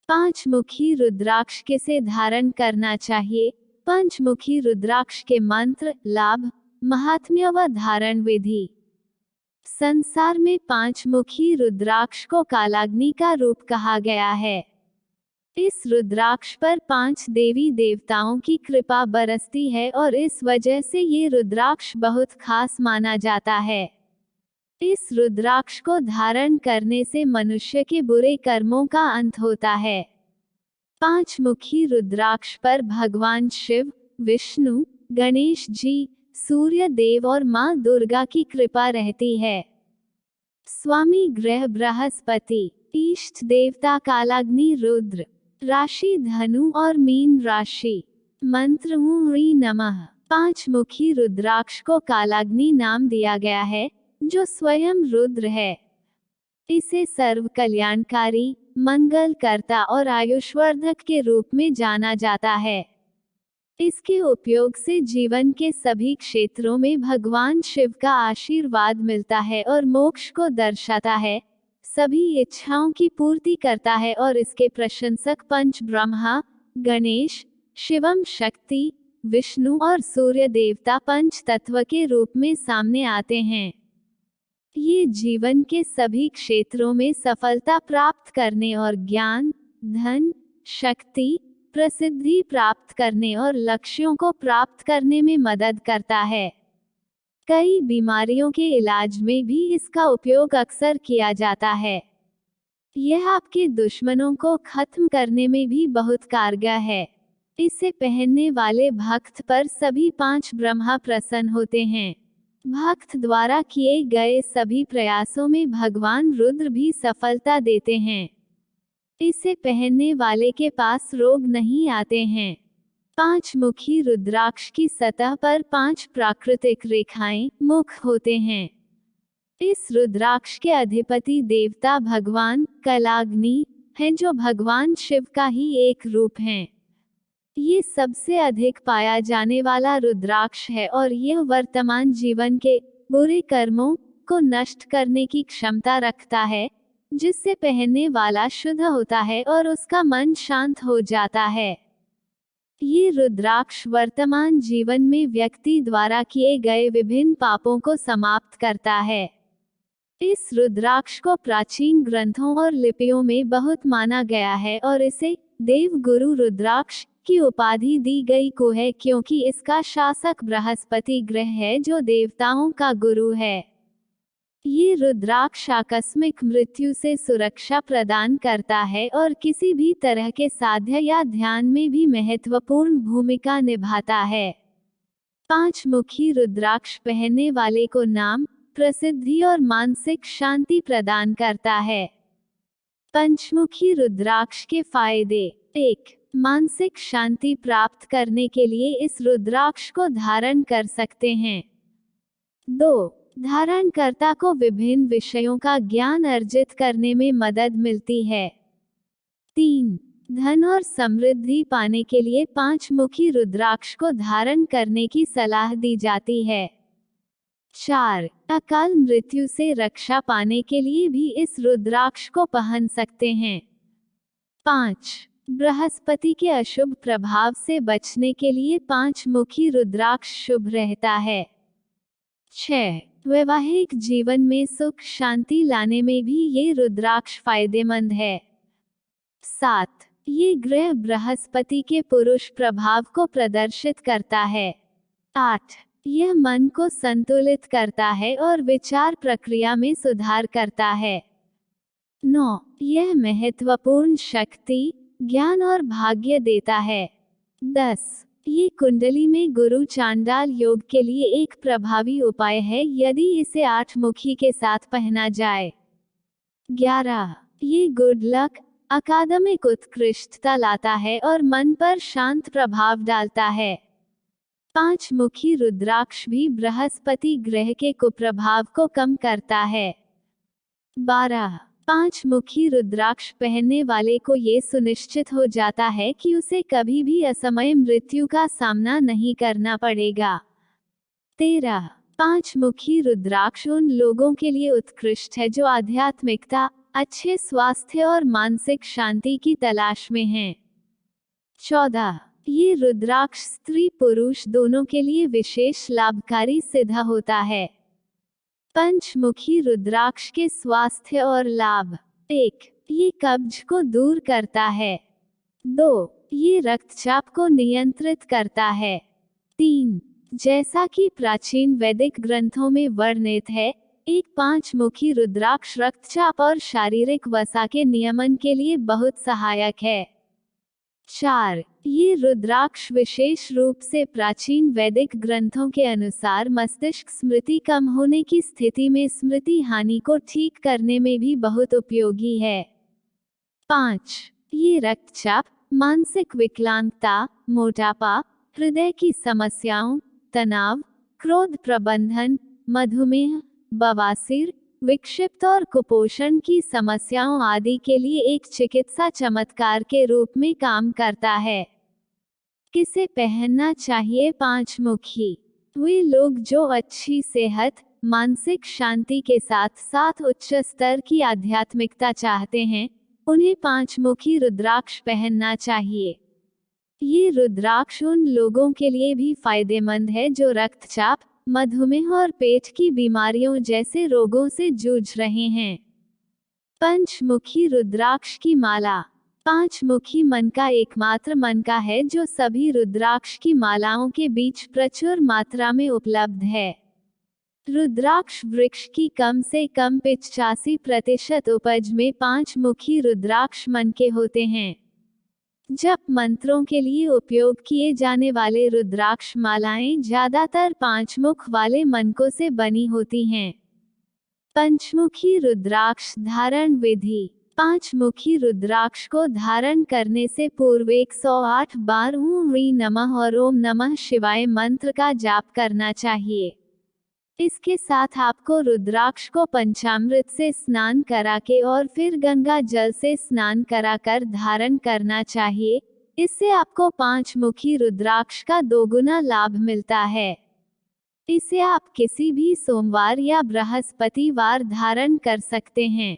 पांचमुखी रुद्राक्ष किसे धारण करना चाहिए? पंचमुखी रुद्राक्ष के मंत्र, लाभ, महात्म्य व धारण विधि। संसार में पांचमुखी रुद्राक्ष को कालाग्नि का रूप कहा गया है। इस रुद्राक्ष पर 5 देवी देवताओं की कृपा बरसती है और इस वजह से ये रुद्राक्ष बहुत खास माना जाता है। इस रुद्राक्ष को धारण करने से मनुष्य के बुरे कर्मों का अंत होता है। पांचमुखी रुद्राक्ष पर भगवान शिव, विष्णु, गणेश जी, सूर्य देव और मां दुर्गा की कृपा रहती है। स्वामी ग्रह बृहस्पति, इष्ट देवता कालाग्नि रुद्र, राशि धनु और मीन राशि। मंत्र ओम ह्रीं नमः। पांचमुखी रुद्राक्ष को कालाग्नि नाम दिया गया है, जो स्वयं रुद्र है। इसे सर्व कल्याणकारी, मंगलकर्ता और आयुष्वर्धक के रूप में जाना जाता है। इसके उपयोग से जीवन के सभी क्षेत्रों में भगवान शिव का आशीर्वाद मिलता है और मोक्ष को दर्शाता है, सभी इच्छाओं की पूर्ति करता है और इसके प्रशंसक पंच ब्रह्मा, गणेश, शिवम शक्ति, विष्णु और सूर्य देवता पंच तत्व के रूप में सामने आते हैं। ये जीवन के सभी क्षेत्रों में सफलता प्राप्त करने और ज्ञान, धन, शक्ति, प्रसिद्धि प्राप्त करने और लक्ष्यों को प्राप्त करने में मदद करता है। कई बीमारियों के इलाज में भी इसका उपयोग अक्सर किया जाता है। यह आपके दुश्मनों को खत्म करने में भी बहुत कारगर है। इसे पहनने वाले भक्त पर सभी 5 ब्रह्मा प्रसन्न होते हैं। भक्त द्वारा किए गए सभी प्रयासों में भगवान रुद्र भी सफलता देते हैं। इसे पहनने वाले के पास रोग नहीं आते हैं। पांचमुखी रुद्राक्ष की सतह पर 5 प्राकृतिक रेखाएं, मुख होते हैं। इस रुद्राक्ष के अधिपति देवता भगवान कालाग्नि हैं, जो भगवान शिव का ही एक रूप हैं। ये सबसे अधिक पाया जाने वाला रुद्राक्ष है और यह वर्तमान जीवन के बुरे कर्मों को नष्ट करने की क्षमता रखता है, जिससे पहनने वाला शुद्ध होता है और उसका मन शांत हो जाता है। ये रुद्राक्ष वर्तमान जीवन में व्यक्ति द्वारा किए गए विभिन्न पापों को समाप्त करता है। इस रुद्राक्ष को प्राचीन ग्रंथों और लिपियों में बहुत माना गया है और इसे देव गुरु रुद्राक्ष की उपाधि दी गई को है, क्योंकि इसका शासक बृहस्पति ग्रह है, जो देवताओं का गुरु है। ये रुद्राक्ष आकस्मिक मृत्यु से सुरक्षा प्रदान करता है और किसी भी तरह के साध्य या ध्यान में भी महत्वपूर्ण भूमिका निभाता है। पांचमुखी रुद्राक्ष पहनने वाले को नाम, प्रसिद्धि और मानसिक शांति प्रदान करता है। पंचमुखी रुद्राक्ष के फायदे। 1. मानसिक शांति प्राप्त करने के लिए इस रुद्राक्ष को धारण कर सकते हैं। 2. धारणकर्ता को विभिन्न विषयों का ज्ञान अर्जित करने में मदद मिलती है। 3. धन और समृद्धि पाने के लिए पांचमुखी रुद्राक्ष को धारण करने की सलाह दी जाती है। 4. अकाल मृत्यु से रक्षा पाने के लिए भी इस रुद्राक्ष को पहन सकते हैं। 5. बृहस्पति के अशुभ प्रभाव से बचने के लिए पांचमुखी रुद्राक्ष शुभ रहता है। 6. वैवाहिक जीवन में सुख शांति लाने में भी ये रुद्राक्ष फायदेमंद है। 7. ये ग्रह बृहस्पति के पुरुष प्रभाव को प्रदर्शित करता है। 8. यह मन को संतुलित करता है और विचार प्रक्रिया में सुधार करता है। 9. यह महत्वपूर्ण शक्ति, ज्ञान और भाग्य देता है। 10. ये कुंडली में गुरु चांडाल योग के लिए एक प्रभावी उपाय है यदि इसे 8 मुखी के साथ पहना जाए। 11. ये गुड लक, अकादमिक उत्कृष्टता लाता है और मन पर शांत प्रभाव डालता है। पांचमुखी रुद्राक्ष भी बृहस्पति ग्रह के कुप्रभाव को कम करता है। 12. पांचमुखी रुद्राक्ष पहनने वाले को ये सुनिश्चित हो जाता है कि उसे कभी भी असमय मृत्यु का सामना नहीं करना पड़ेगा। 13. पांचमुखी रुद्राक्ष उन लोगों के लिए उत्कृष्ट है जो आध्यात्मिकता, अच्छे स्वास्थ्य और मानसिक शांति की तलाश में हैं। 14. ये रुद्राक्ष स्त्री पुरुष दोनों के लिए विशेष लाभकारी सिद्ध होता है। पंचमुखी रुद्राक्ष के स्वास्थ्य और लाभ। 1. ये कब्ज को दूर करता है। 2. ये रक्तचाप को नियंत्रित करता है। 3. जैसा कि प्राचीन वैदिक ग्रंथों में वर्णित है, एक पांचमुखी रुद्राक्ष रक्तचाप और शारीरिक वसा के नियमन के लिए बहुत सहायक है। 4. ये रुद्राक्ष विशेष रूप से प्राचीन वैदिक ग्रंथों के अनुसार मस्तिष्क स्मृति कम होने की स्थिति में स्मृति हानि को ठीक करने में भी बहुत उपयोगी है। 5. ये रक्तचाप, मानसिक विकलांगता, मोटापा, हृदय की समस्याओं, तनाव, क्रोध प्रबंधन, मधुमेह, बवासीर, विक्षिप्त और कुपोषण की समस्याओं आदि के लिए एक चिकित्सा चमत्कार के रूप में काम करता है। किसे पहनना चाहिए पांचमुखी? वे लोग जो अच्छी सेहत, मानसिक शांति के साथ साथ उच्च स्तर की आध्यात्मिकता चाहते हैं, उन्हें पांचमुखी रुद्राक्ष पहनना चाहिए। ये रुद्राक्ष उन लोगों के लिए भी फायदेमंद है जो रक्तचाप, मधुमेह और पेट की बीमारियों जैसे रोगों से जूझ रहे हैं। पंचमुखी रुद्राक्ष की माला। पांचमुखी मन का एकमात्र मनका है जो सभी रुद्राक्ष की मालाओं के बीच प्रचुर मात्रा में उपलब्ध है। रुद्राक्ष वृक्ष की कम से कम 85% उपज में पांचमुखी रुद्राक्ष मनके होते हैं। जप मंत्रों के लिए उपयोग किए जाने वाले रुद्राक्ष मालाएं ज्यादातर पांचमुख वाले मनकों से बनी होती हैं। पंचमुखी रुद्राक्ष धारण विधि। पांचमुखी रुद्राक्ष को धारण करने से पूर्व 108 बार ओम ह्रीं नमः और ओम नमः शिवाय मंत्र का जाप करना चाहिए। इसके साथ आपको रुद्राक्ष को पंचामृत से स्नान करा के और फिर गंगा जल से स्नान कराकर धारण करना चाहिए। इससे आपको पांचमुखी रुद्राक्ष का 2 गुना लाभ मिलता है। इसे आप किसी भी सोमवार या बृहस्पतिवार धारण कर सकते हैं।